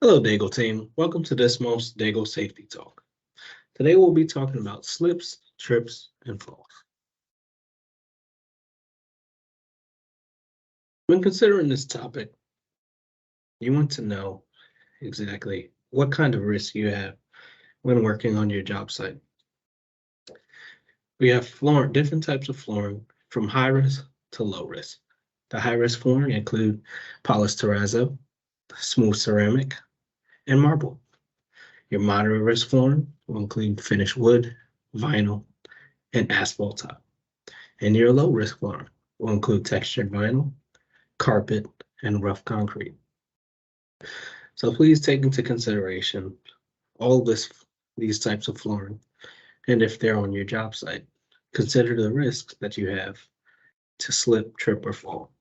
Hello, Daigle team. Welcome to this month's Daigle Safety Talk. Today we'll be talking about slips, trips, and falls. When considering this topic, you want to know exactly what kind of risk you have when working on your job site. We have flooring, different types of flooring from high risk to low risk. The high risk flooring include polished terrazzo, smooth ceramic, and marble. Your moderate risk flooring will include finished wood, vinyl, and asphalt top. And your low risk flooring will include textured vinyl, carpet, and rough concrete. So please take into consideration all these types of flooring, and if they're on your job site, consider the risks that you have to slip, trip, or fall.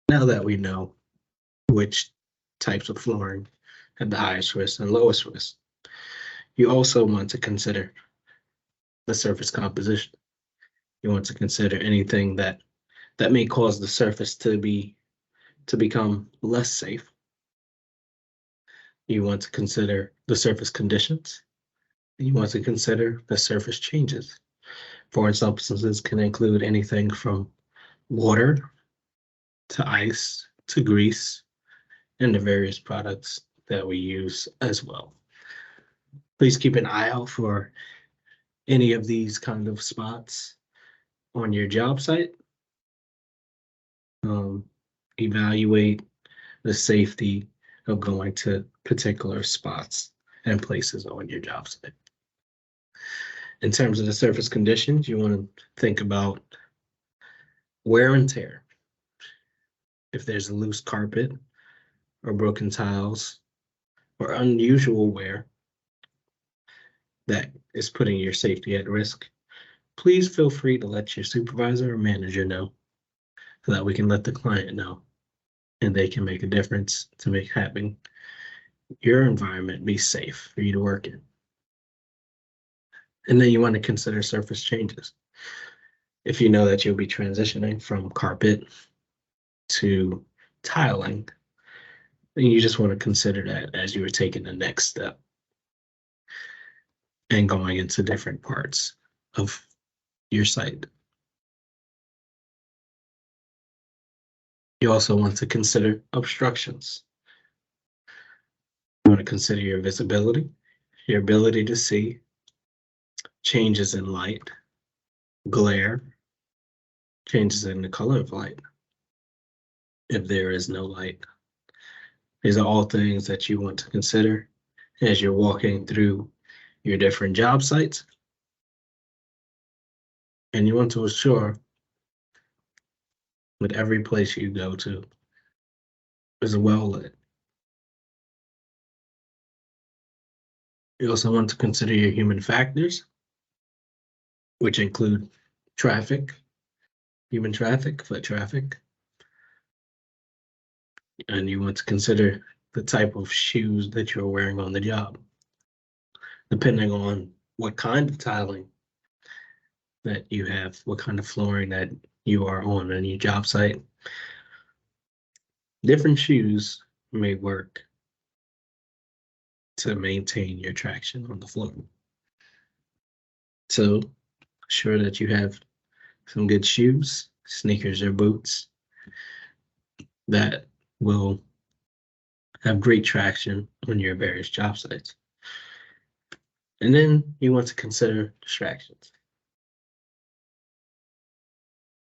Now that we know which types of flooring have the highest risk and lowest risk, you also want to consider the surface composition. You want to consider anything that may cause the surface to become less safe. You want to consider the surface conditions. You want to consider the surface changes. Foreign substances can include anything from water to ice to grease and the various products that we use as well. Please keep an eye out for any of these kind of spots on your job site. Evaluate the safety of going to particular spots and places on your job site. In terms of the surface conditions, you want to think about wear and tear. If there's a loose carpet or broken tiles or unusual wear that is putting your safety at risk, please feel free to let your supervisor or manager know so that we can let the client know and they can make a difference to make having your environment be safe for you to work in. And then you want to consider surface changes. If you know that you'll be transitioning from carpet to tiling, then you just want to consider that as you are taking the next step and going into different parts of your site. You also want to consider obstructions. You want to consider your visibility, your ability to see, changes in light, glare, changes in the color of light, if there is no light. These are all things that you want to consider as you're walking through your different job sites. And you want to assure that every place you go to is well lit. You also want to consider your human factors, which include traffic, human traffic, foot traffic. And you want to consider the type of shoes that you're wearing on the job. Depending on what kind of tiling that you have, what kind of flooring that you are on your job site, different shoes may work to maintain your traction on the floor. So ensure that you have some good shoes, sneakers or boots that will have great traction on your various job sites. And then you want to consider distractions.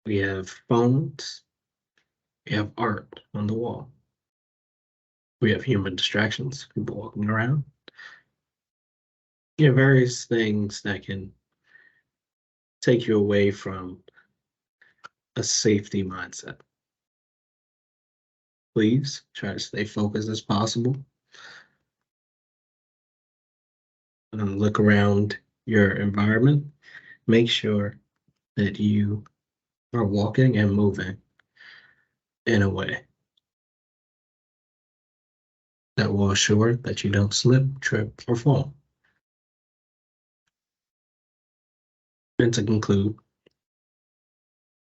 We have phones, we have art on the wall. We have human distractions, people walking around. You have various things that can take you away from a safety mindset. Please try to stay focused as possible. And look around your environment. Make sure that you are walking and moving in a way that will assure that you don't slip, trip, or fall. And to conclude,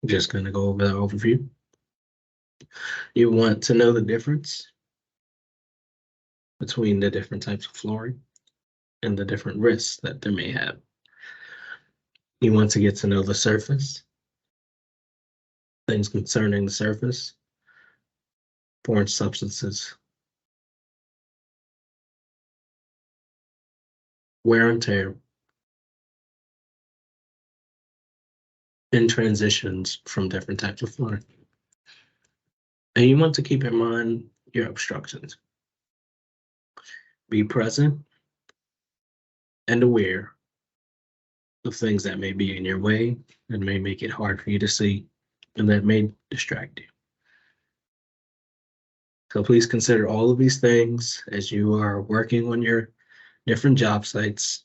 I'm just going to go over the overview. You want to know the difference between the different types of flooring and the different risks that they may have. You want to get to know the surface, things concerning the surface, foreign substances, wear and tear, and transitions from different types of flooring. And you want to keep in mind your obstructions. Be present and aware of things that may be in your way and may make it hard for you to see and that may distract you. So please consider all of these things as you are working on your different job sites